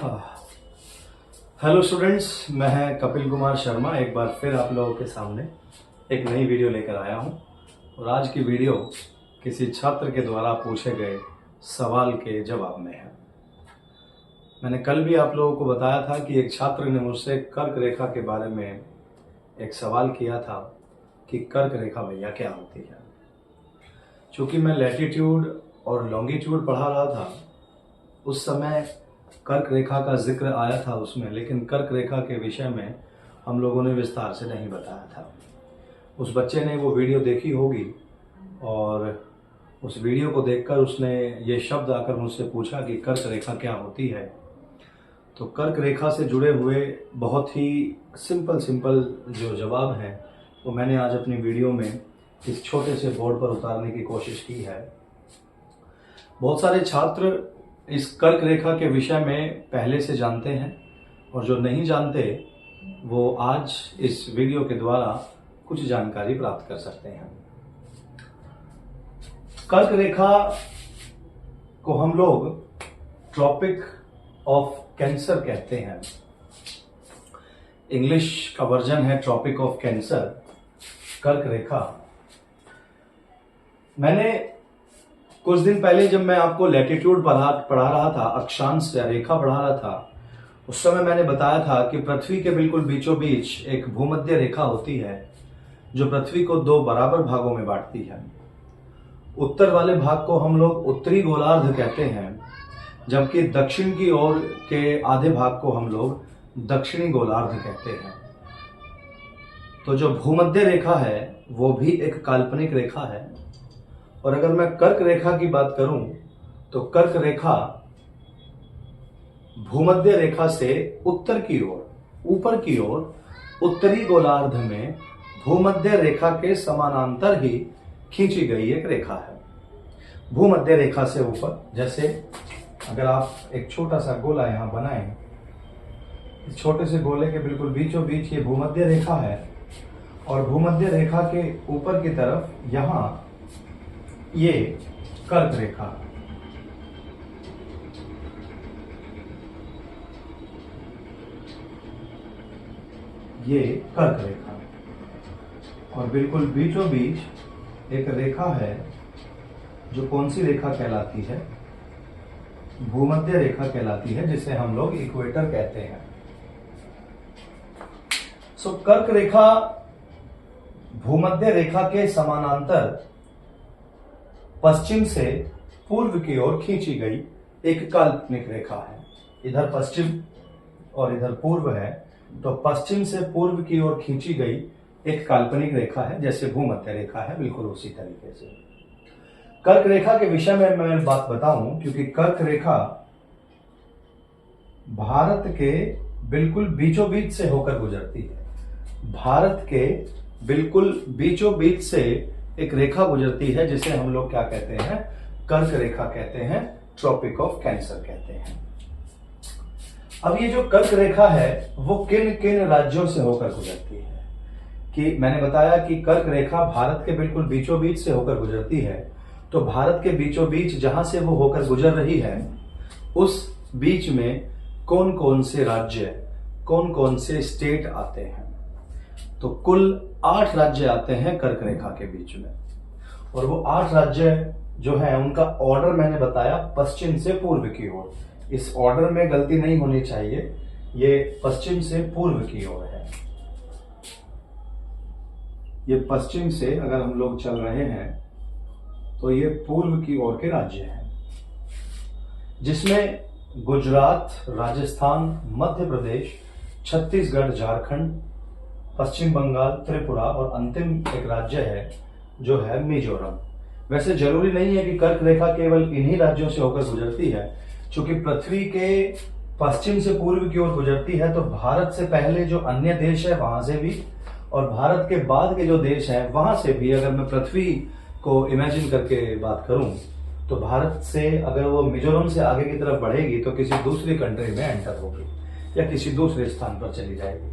Hello students, मैं कपिल कुमार शर्मा एक बार फिर आप लोगों के सामने एक नई वीडियो लेकर आया हूं। और आज की वीडियो किसी छात्र के द्वारा पूछे गए सवाल के जवाब में है। मैंने कल भी आप लोगों को बताया था कि एक छात्र ने मुझसे कर्क रेखा के बारे में एक सवाल किया था कि कर्क रेखा भैया क्या होती है। चूँकि मैं लैटिट्यूड और लॉन्गिट्यूड पढ़ा रहा था, उस समय कर्क रेखा का जिक्र आया था उसमें, लेकिन कर्क रेखा के विषय में हम लोगों ने विस्तार से नहीं बताया था। उस बच्चे ने वो वीडियो देखी होगी और उस वीडियो को देखकर उसने ये शब्द आकर मुझसे पूछा कि कर्क रेखा क्या होती है। तो कर्क रेखा से जुड़े हुए बहुत ही सिंपल जो जवाब हैं वो मैंने आज अपनी वीडियो में इस छोटे से बोर्ड पर उतारने की कोशिश की है। बहुत सारे छात्र इस कर्क रेखा के विषय में पहले से जानते हैं और जो नहीं जानते वो आज इस वीडियो के द्वारा कुछ जानकारी प्राप्त कर सकते हैं। कर्क रेखा को हम लोग ट्रॉपिक ऑफ कैंसर कहते हैं। इंग्लिश का वर्जन है ट्रॉपिक ऑफ कैंसर, कर्क रेखा। मैंने कुछ दिन पहले जब मैं आपको लैटिट्यूड पढ़ा रहा था, अक्षांश या रेखा पढ़ा रहा था, उस समय मैंने बताया था कि पृथ्वी के बिल्कुल बीचों बीच एक भूमध्य रेखा होती है जो पृथ्वी को दो बराबर भागों में बांटती है। उत्तर वाले भाग को हम लोग उत्तरी गोलार्ध कहते हैं, जबकि दक्षिण की ओर के आधे भाग को हम लोग दक्षिणी गोलार्ध कहते हैं। तो जो भूमध्य रेखा है वो भी एक काल्पनिक रेखा है। और अगर मैं कर्क रेखा की बात करूं तो कर्क रेखा भूमध्य रेखा से उत्तर की ओर, ऊपर की ओर उत्तरी गोलार्ध में भूमध्य रेखा के समानांतर ही खींची गई एक रेखा है। भूमध्य रेखा से ऊपर, जैसे अगर आप एक छोटा सा गोला यहां बनाएं, इस छोटे से गोले के बिल्कुल बीचों बीच ये भूमध्य रेखा है और भूमध्य रेखा के ऊपर की तरफ यहां ये कर्क रेखा, ये कर्क रेखा और बिल्कुल बीचों बीच एक रेखा है जो कौन सी रेखा कहलाती है? भूमध्य रेखा कहलाती है, जिसे हम लोग इक्वेटर कहते हैं। सो कर्क रेखा भूमध्य रेखा के समानांतर पश्चिम से पूर्व की ओर खींची गई एक काल्पनिक रेखा है। इधर पश्चिम और इधर पूर्व है, तो पश्चिम से पूर्व की ओर खींची गई एक काल्पनिक रेखा है, जैसे भूमध्य रेखा है, बिल्कुल उसी तरीके से। कर्क रेखा के विषय में मैं बात बताऊं, क्योंकि कर्क रेखा भारत के बिल्कुल बीचों बीच से होकर गुजरती है। भारत के बिल्कुल बीचों बीच से एक रेखा गुजरती है जिसे हम लोग क्या कहते हैं? कर्क रेखा कहते हैं, ट्रॉपिक ऑफ कैंसर कहते हैं। अब ये जो कर्क रेखा है वो किन किन राज्यों से होकर गुजरती है? कि मैंने बताया कि कर्क रेखा भारत के बिल्कुल बीचों बीच से होकर गुजरती है। तो भारत के बीचों बीच जहां से वो होकर गुजर रही है, उस बीच में कौन कौन से राज्य, कौन कौन से स्टेट आते हैं? तो कुल 8 राज्य आते हैं कर्क रेखा के बीच में। और वो 8 राज्य जो है उनका ऑर्डर मैंने बताया पश्चिम से पूर्व की ओर। इस ऑर्डर में गलती नहीं होनी चाहिए, ये पश्चिम से पूर्व की ओर है। ये पश्चिम से अगर हम लोग चल रहे हैं तो ये पूर्व की ओर के राज्य हैं, जिसमें गुजरात, राजस्थान, मध्य प्रदेश, छत्तीसगढ़, झारखंड, पश्चिम बंगाल, त्रिपुरा और अंतिम एक राज्य है जो है मिजोरम। वैसे जरूरी नहीं है कि कर्क रेखा केवल इन्हीं राज्यों से होकर गुजरती है, क्योंकि पृथ्वी के पश्चिम से पूर्व की ओर गुजरती है तो भारत से पहले जो अन्य देश है वहां से भी, और भारत के बाद के जो देश हैं वहां से भी। अगर मैं पृथ्वी को इमेजिन करके बात करूं तो भारत से अगर वो मिजोरम से आगे की तरफ बढ़ेगी तो किसी दूसरी कंट्री में एंटर होगी या किसी दूसरे स्थान पर चली जाएगी।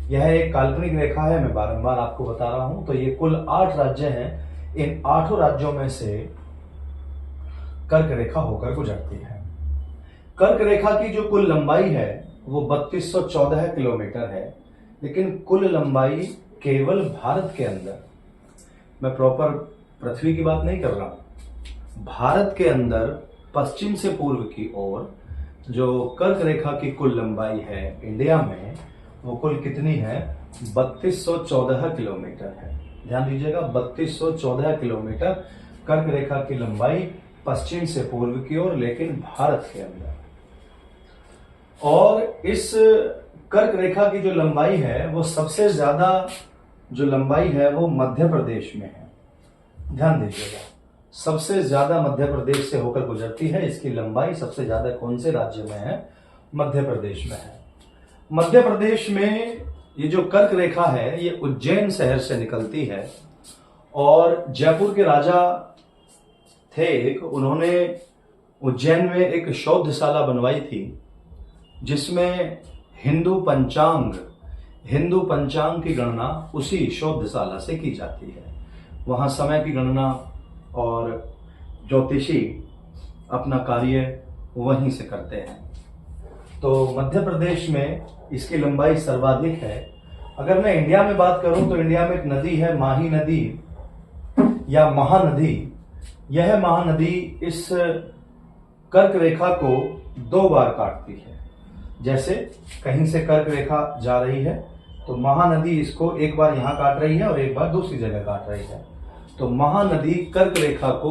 यह एक काल्पनिक रेखा है, मैं बारंबार आपको बता रहा हूं। तो ये कुल 8 राज्य हैं। इन 8 राज्यों में से कर्क रेखा होकर गुजरती है। कर्क रेखा की जो कुल लंबाई है वो 3214 किलोमीटर है, लेकिन कुल लंबाई केवल भारत के अंदर, मैं प्रॉपर पृथ्वी की बात नहीं कर रहा हूं, भारत के अंदर पश्चिम से पूर्व की ओर जो कर्क रेखा की कुल लंबाई है इंडिया में, वो कुल कितनी है? 3214 किलोमीटर है। ध्यान दीजिएगा, 3214 किलोमीटर कर्क रेखा की लंबाई पश्चिम से पूर्व की ओर, लेकिन भारत के अंदर। और इस कर्क रेखा की जो लंबाई है वो सबसे ज्यादा जो लंबाई है वो मध्य प्रदेश में है। ध्यान दीजिएगा, सबसे ज्यादा मध्य प्रदेश से होकर गुजरती है। इसकी लंबाई सबसे ज्यादा कौन से राज्य में है? मध्य प्रदेश में है। मध्य प्रदेश में ये जो कर्क रेखा है ये उज्जैन शहर से निकलती है, और जयपुर के राजा थे एक, उन्होंने उज्जैन में एक शोधशाला बनवाई थी जिसमें हिंदू पंचांग की गणना उसी शोधशाला से की जाती है। वहां समय की गणना और ज्योतिषी अपना कार्य वहीं से करते हैं। तो मध्य प्रदेश में इसकी लंबाई सर्वाधिक है। अगर मैं इंडिया में बात करूं तो इंडिया में एक नदी है माही नदी या महानदी। यह महानदी इस कर्क रेखा को 2 बार काटती है। जैसे कहीं से कर्क रेखा जा रही है तो महानदी इसको एक बार यहां काट रही है और एक बार दूसरी जगह काट रही है। तो महानदी कर्क रेखा को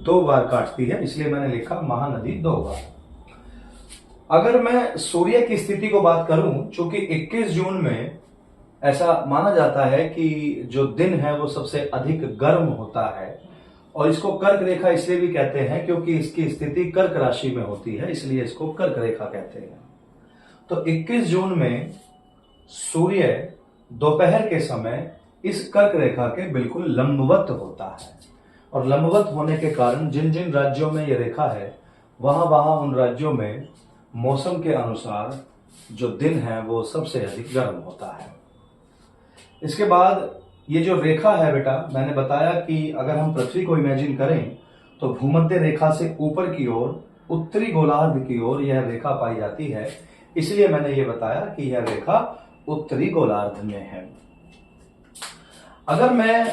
2 बार काटती है, इसलिए मैंने लिखा महानदी 2 बार। अगर मैं सूर्य की स्थिति को बात करूं, चूंकि 21 जून में ऐसा माना जाता है कि जो दिन है वो सबसे अधिक गर्म होता है, और इसको कर्क रेखा इसलिए भी कहते हैं क्योंकि इसकी स्थिति कर्क राशि में होती है, इसलिए इसको कर्क रेखा कहते हैं। तो 21 जून में सूर्य दोपहर के समय इस कर्क रेखा के बिल्कुल लंबवत होता है, और लंबवत होने के कारण जिन जिन राज्यों में यह रेखा है वहां उन राज्यों में मौसम के अनुसार जो दिन है वो सबसे अधिक गर्म होता है। इसके बाद ये जो रेखा है बेटा, मैंने बताया कि अगर हम पृथ्वी को इमेजिन करें तो भूमध्य रेखा से ऊपर की ओर उत्तरी गोलार्ध की ओर यह रेखा पाई जाती है, इसलिए मैंने ये बताया कि यह रेखा उत्तरी गोलार्ध में है। अगर मैं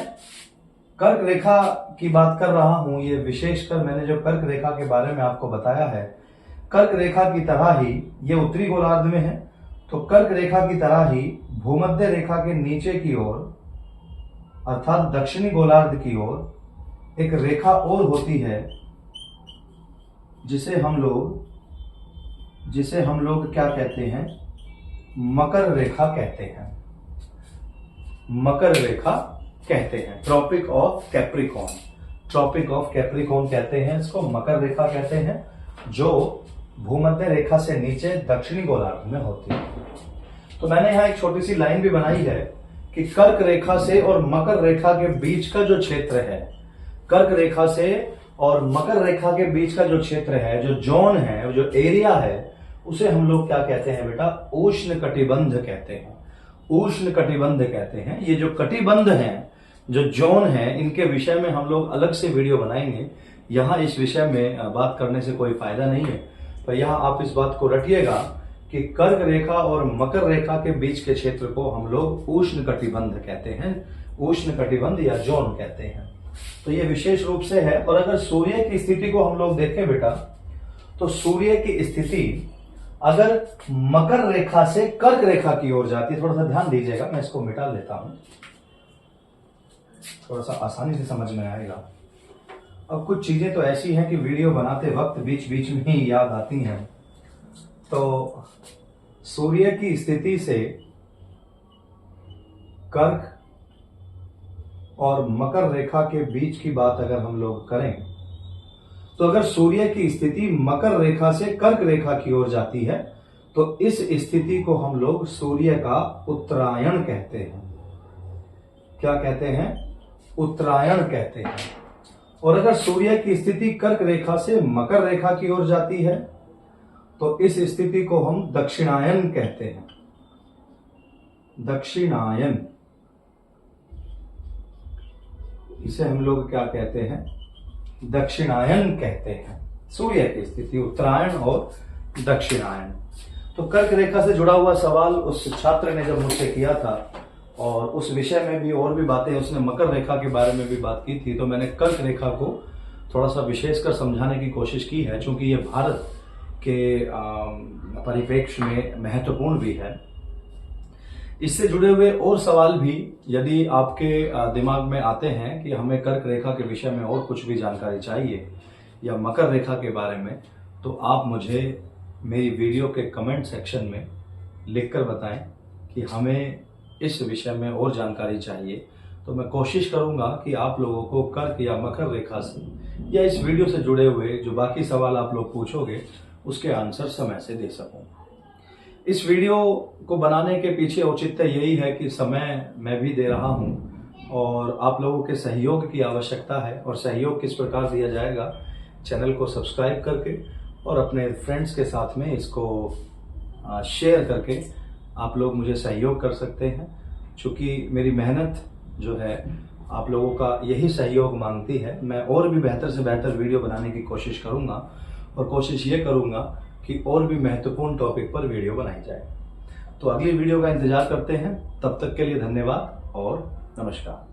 कर्क रेखा की बात कर रहा हूं, ये विशेषकर मैंने जो कर्क रेखा के बारे में आपको बताया है, कर्क रेखा की तरह ही ये उत्तरी गोलार्ध में है, तो कर्क रेखा की तरह ही भूमध्य रेखा के नीचे की ओर अर्थात दक्षिणी गोलार्ध की ओर एक रेखा और होती है जिसे हम लोग क्या कहते हैं? मकर रेखा कहते हैं। मकर रेखा कहते हैं। ट्रॉपिक ऑफ कैप्रिकॉन कहते हैं इसको, मकर रेखा कहते हैं, जो भूमध्य रेखा से नीचे दक्षिणी गोलार्ध में होती है। तो मैंने यहां एक छोटी सी लाइन भी बनाई है कि कर्क रेखा से और मकर रेखा के बीच का जो क्षेत्र है, कर्क रेखा से और मकर रेखा के बीच का जो क्षेत्र है, जो जोन है, जो एरिया है, उसे हम लोग क्या कहते हैं बेटा? उष्ण कटिबंध कहते हैं। उष्ण कटिबंध कहते हैं। ये जो कटिबंध हैं, जो जोन है, इनके विषय में हम लोग अलग से वीडियो बनाएंगे। यहां इस विषय में बात करने से कोई फायदा नहीं है, पर यहां आप इस बात को रटिएगा कि कर्क रेखा और मकर रेखा के बीच के क्षेत्र को हम लोग उष्ण कटिबंध कहते हैं, उष्ण कटिबंध या जोन कहते हैं। तो ये विशेष रूप से है। और अगर सूर्य की स्थिति को हम लोग देखें बेटा, तो सूर्य की स्थिति अगर मकर रेखा से कर्क रेखा की ओर जाती है, थोड़ा सा ध्यान दीजिएगा, मैं इसको मिटा लेता हूं, थोड़ा सा आसानी से समझ में आएगा। अब कुछ चीजें तो ऐसी हैं कि वीडियो बनाते वक्त बीच बीच में ही याद आती हैं। तो सूर्य की स्थिति से कर्क और मकर रेखा के बीच की बात अगर हम लोग करें, तो अगर सूर्य की स्थिति मकर रेखा से कर्क रेखा की ओर जाती है तो इस स्थिति को हम लोग सूर्य का उत्तरायण कहते हैं। क्या कहते हैं? उत्तरायण कहते हैं। और अगर सूर्य की स्थिति कर्क रेखा से मकर रेखा की ओर जाती है तो इस स्थिति को हम दक्षिणायन कहते हैं। दक्षिणायन, इसे हम लोग क्या कहते हैं? दक्षिणायन कहते हैं। सूर्य की स्थिति उत्तरायण और दक्षिणायन। तो कर्क रेखा से जुड़ा हुआ सवाल उस छात्र ने जब मुझसे किया था और उस विषय में भी और भी बातें, उसने मकर रेखा के बारे में भी बात की थी, तो मैंने कर्क रेखा को थोड़ा सा विशेषकर समझाने की कोशिश की है, क्योंकि ये भारत के परिप्रेक्ष्य में महत्वपूर्ण भी है। इससे जुड़े हुए और सवाल भी यदि आपके दिमाग में आते हैं कि हमें कर्क रेखा के विषय में और कुछ भी जानकारी चाहिए या मकर रेखा के बारे में, तो आप मुझे मेरी वीडियो के कमेंट सेक्शन में लिखकर बताएं कि हमें इस विषय में और जानकारी चाहिए। तो मैं कोशिश करूंगा कि आप लोगों को कर्क या मकर रेखा से या इस वीडियो से जुड़े हुए जो बाकी सवाल आप लोग पूछोगे उसके आंसर समय से दे सकूं। इस वीडियो को बनाने के पीछे औचित्य यही है कि समय मैं भी दे रहा हूं और आप लोगों के सहयोग की आवश्यकता है। और सहयोग किस प्रकार दिया जाएगा, चैनल को सब्सक्राइब करके और अपने फ्रेंड्स के साथ में इसको शेयर करके आप लोग मुझे सहयोग कर सकते हैं। चूँकि मेरी मेहनत जो है आप लोगों का यही सहयोग मांगती है। मैं और भी बेहतर से बेहतर वीडियो बनाने की कोशिश करूंगा और कोशिश ये करूंगा कि और भी महत्वपूर्ण टॉपिक पर वीडियो बनाई जाए। तो अगली वीडियो का इंतजार करते हैं। तब तक के लिए धन्यवाद और नमस्कार।